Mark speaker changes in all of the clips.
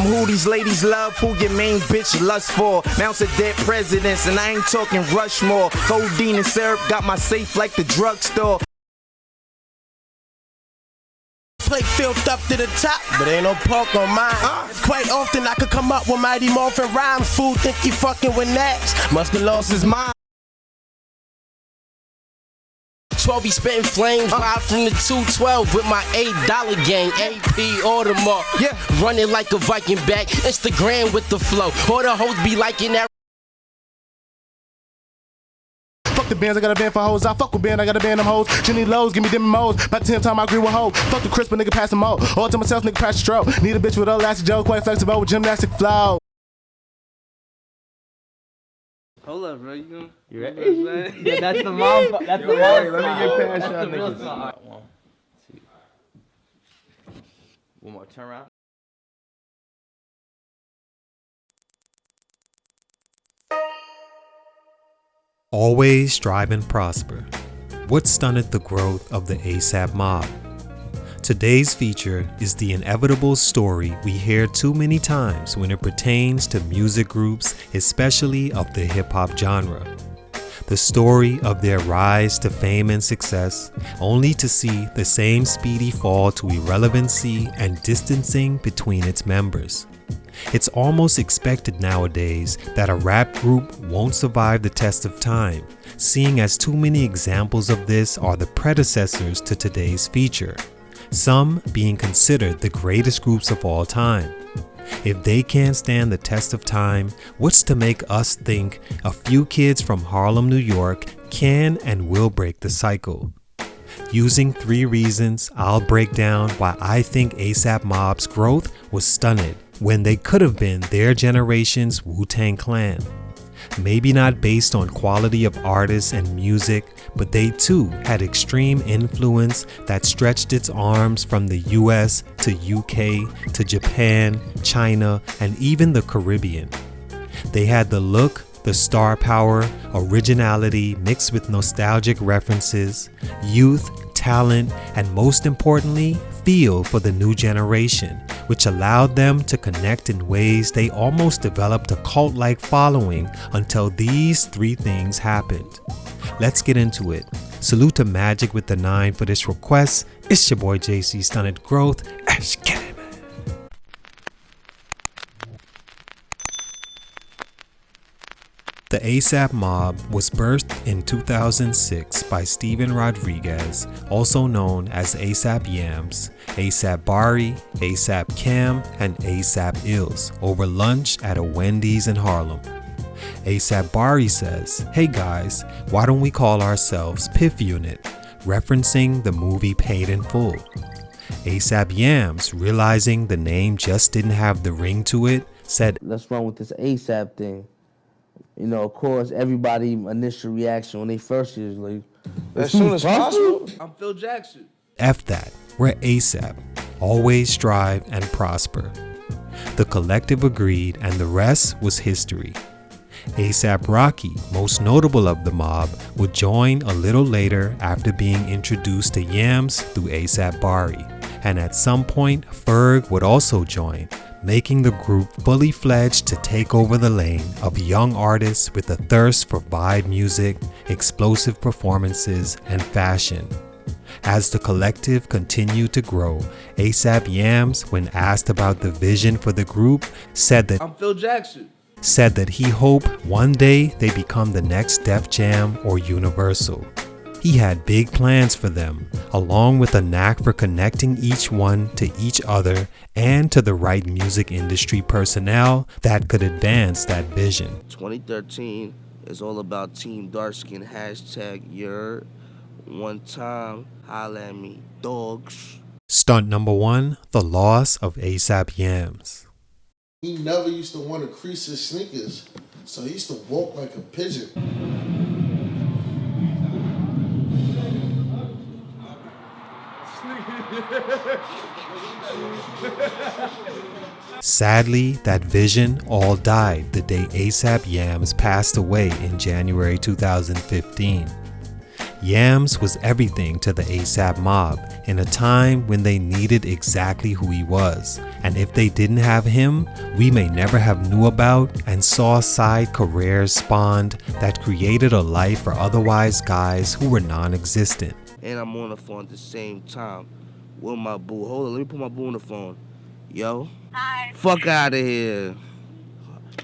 Speaker 1: I'm who these ladies love, who your main bitch lust for. Mounts of dead presidents, and I ain't talking Rushmore. Codeine and syrup got my safe like the drugstore.
Speaker 2: Plate filled up to the top, but ain't no pork on mine. Quite often I could come up with mighty morphin' rhymes. Fool think he fucking with Naps, must have lost his mind. 12, he spitting flames, live from the 212 with my $8 gang, AP Audemars.
Speaker 1: Yeah,
Speaker 2: running like a Viking back, Instagram with the flow. All the hoes be liking that.
Speaker 3: Fuck the bands, I got a band for hoes. I fuck with band, I got a band them hoes. Jenny Lowe's, give me them modes. About 10 time I agree with hoes. Fuck the crisp, but nigga pass them all. All to myself, nigga pass the stroke. Need a bitch with elastic Joe, quite flexible with gymnastic flow.
Speaker 4: Hold up, bro. You
Speaker 5: ready? Yeah, that's the mom. That's the mom. Let me get past y'all niggas.
Speaker 4: Right, 1, 2. One more, turn around.
Speaker 6: Always strive and prosper. What stunted the growth of the ASAP mob? Today's feature is the inevitable story we hear too many times when it pertains to music groups, especially of the hip-hop genre. The story of their rise to fame and success, only to see the same speedy fall to irrelevancy and distancing between its members. It's almost expected nowadays that a rap group won't survive the test of time, seeing as too many examples of this are the predecessors to today's feature, some being considered the greatest groups of all time. If they can't stand the test of time, what's to make us think a few kids from Harlem, New York can and will break the cycle? Using 3 reasons, I'll break down why I think ASAP Mob's growth was stunted when they could have been their generation's Wu Tang Clan. Maybe not based on quality of artists and music, but they too had extreme influence that stretched its arms from the US to UK to Japan, China, and even the Caribbean. They had the look, the star power, originality mixed with nostalgic references, youth, talent, and most importantly, feel for the new generation, which allowed them to connect in ways they almost developed a cult-like following until these 3 things happened. Let's get into it. Salute to Magic with the 9 for this request. It's your boy JC Stunted Growth. Let's get it, man. The ASAP Mob was birthed in 2006 by Steven Rodriguez, also known as ASAP YAMS, ASAP Bari, ASAP Cam, and ASAP Ills over lunch at a Wendy's in Harlem. ASAP Bari says, "Hey guys, why don't we call ourselves Piff Unit?" referencing the movie Paid in Full. ASAP YAMS, realizing the name just didn't have the ring to it, said,
Speaker 7: "Let's run with this ASAP thing." You know, of course, everybody initial reaction when they first hear is like,
Speaker 8: as soon as possible.
Speaker 4: I'm Phil Jackson.
Speaker 6: F that, we're ASAP. Always strive and prosper. The collective agreed and the rest was history. ASAP Rocky, most notable of the mob, would join a little later after being introduced to YAMS through ASAP Bari. And at some point, Ferg would also join, making the group fully fledged to take over the lane of young artists with a thirst for vibe music, explosive performances, and fashion. As the collective continued to grow, ASAP YAMS, when asked about the vision for the group, said that
Speaker 4: I'm Phil Jackson.
Speaker 6: Said that he hoped one day they become the next Def Jam or Universal. He had big plans for them, along with a knack for connecting each one to each other and to the right music industry personnel that could advance that vision.
Speaker 7: 2013 is all about Team Darkskin, #, one time, holla at me, dogs.
Speaker 6: Stunt number 1, the loss of ASAP YAMS.
Speaker 8: He never used to want to crease his sneakers, so he used to walk like a pigeon.
Speaker 6: Sadly, that vision all died the day ASAP YAMS passed away in January 2015. Yams was everything to the ASAP mob in a time when they needed exactly who he was, and if they didn't have him, we may never have knew about and saw side careers spawned that created a life for otherwise guys who were non-existent.
Speaker 7: And I'm on the phone at the same time with my boo. Hold on, let me put my boo on the phone. Yo. Hi. Fuck out of here.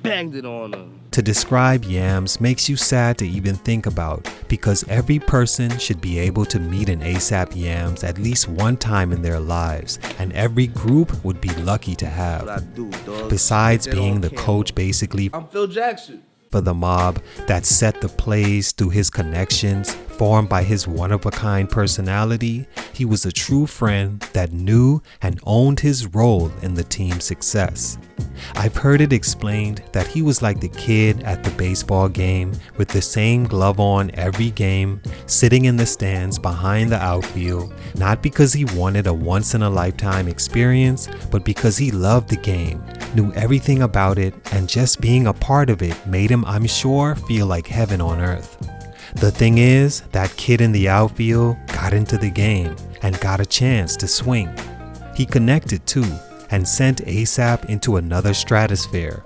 Speaker 7: Banged it on her.
Speaker 6: To describe Yams makes you sad to even think about, because every person should be able to meet an ASAP Yams at least one time in their lives, and every group would be lucky to have.
Speaker 7: What I do, dog.
Speaker 6: Besides being the coach basically
Speaker 4: I'm Phil Jackson.
Speaker 6: for the mob that set the plays through his connections formed by his one-of-a-kind personality, he was a true friend that knew and owned his role in the team's success. I've heard it explained that he was like the kid at the baseball game with the same glove on every game, sitting in the stands behind the outfield, not because he wanted a once-in-a-lifetime experience, but because he loved the game, knew everything about it, and just being a part of it made him, I'm sure, feel like heaven on earth. The thing is, that kid in the outfield got into the game and got a chance to swing. He connected too, and sent ASAP into another stratosphere,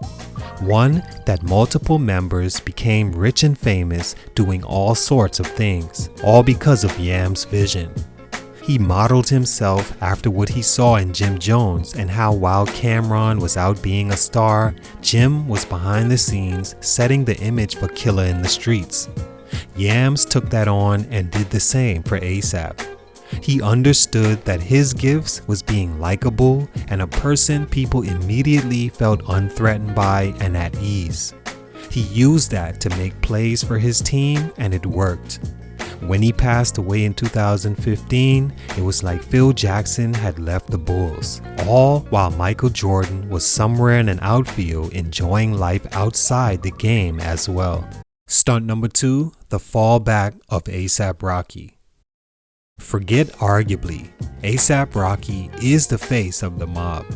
Speaker 6: one that multiple members became rich and famous doing all sorts of things, all because of Yams' vision. He modeled himself after what he saw in Jim Jones and how while Cameron was out being a star, Jim was behind the scenes setting the image for Killer in the streets. Yams took that on and did the same for ASAP. He understood that his gifts was being likable and a person people immediately felt unthreatened by and at ease. He used that to make plays for his team, and it worked. When he passed away in 2015, it was like Phil Jackson had left the Bulls, all while Michael Jordan was somewhere in an outfield enjoying life outside the game as well. Stunt number 2, the fallback of ASAP Rocky. Forget arguably, ASAP Rocky is the face of the mob.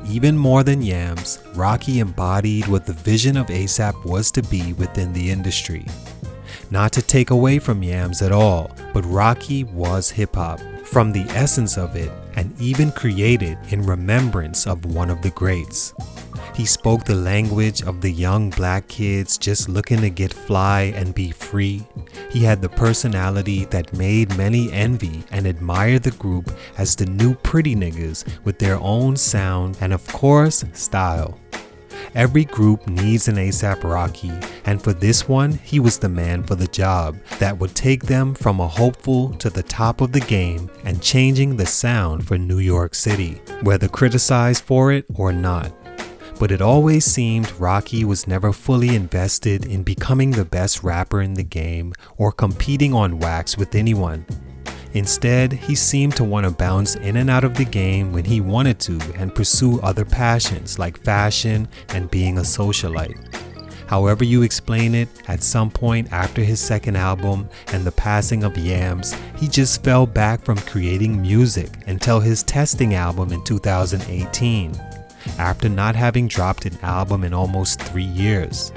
Speaker 6: Even more than Yams, Rocky embodied what the vision of ASAP was to be within the industry. Not to take away from Yams at all, but Rocky was hip-hop from the essence of it, and even created in remembrance of one of the greats. He spoke the language of the young black kids just looking to get fly and be free. He had the personality that made many envy and admire the group as the new pretty niggas with their own sound and of course, style. Every group needs an ASAP Rocky, and for this one, he was the man for the job that would take them from a hopeful to the top of the game and changing the sound for New York City, whether criticized for it or not. But it always seemed Rocky was never fully invested in becoming the best rapper in the game or competing on wax with anyone. Instead, he seemed to want to bounce in and out of the game when he wanted to and pursue other passions like fashion and being a socialite. However you explain it, at some point after his second album and the passing of Yams, he just fell back from creating music until his testing album in 2018. After not having dropped an album in almost 3 years.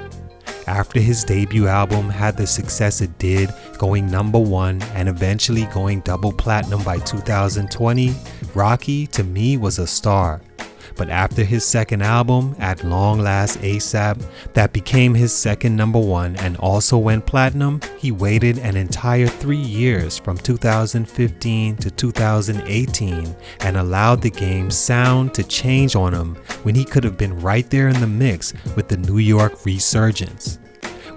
Speaker 6: After his debut album had the success it did, going #1 and eventually going double platinum by 2020, Rocky to me was a star. But after his second album, At Long Last ASAP, that became his second #1 and also went platinum, he waited an entire 3 years from 2015 to 2018 and allowed the game's sound to change on him when he could have been right there in the mix with the New York resurgence.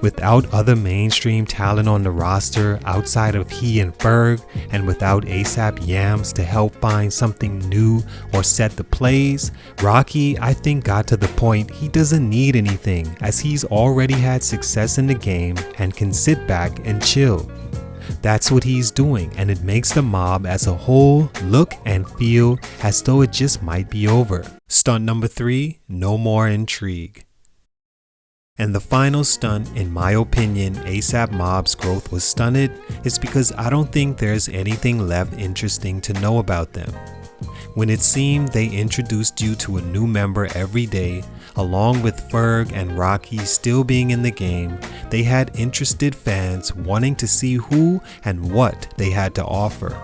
Speaker 6: Without other mainstream talent on the roster outside of he and Ferg, and without ASAP Yams to help find something new or set the plays, Rocky I think got to the point he doesn't need anything as he's already had success in the game and can sit back and chill. That's what he's doing, and it makes the mob as a whole look and feel as though it just might be over. Stunt number 3, no more intrigue. And the final stunt, in my opinion, ASAP Mob's growth was stunted, is because I don't think there's anything left interesting to know about them. When it seemed they introduced you to a new member every day, along with Ferg and Rocky still being in the game, they had interested fans wanting to see who and what they had to offer.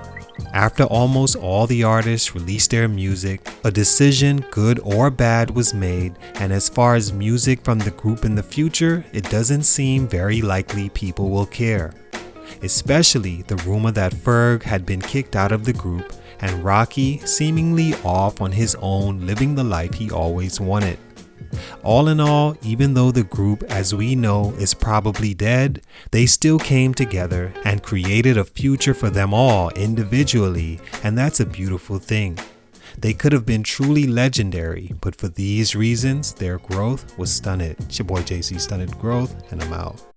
Speaker 6: After almost all the artists released their music, a decision, good or bad, was made, and as far as music from the group in the future, it doesn't seem very likely people will care. Especially the rumor that Ferg had been kicked out of the group and Rocky seemingly off on his own, living the life he always wanted. All in all, even though the group as we know is probably dead, they still came together and created a future for them all individually, and that's a beautiful thing. They could have been truly legendary, but for these reasons, their growth was stunted. It's your boy JC, Stunted Growth, and I'm out.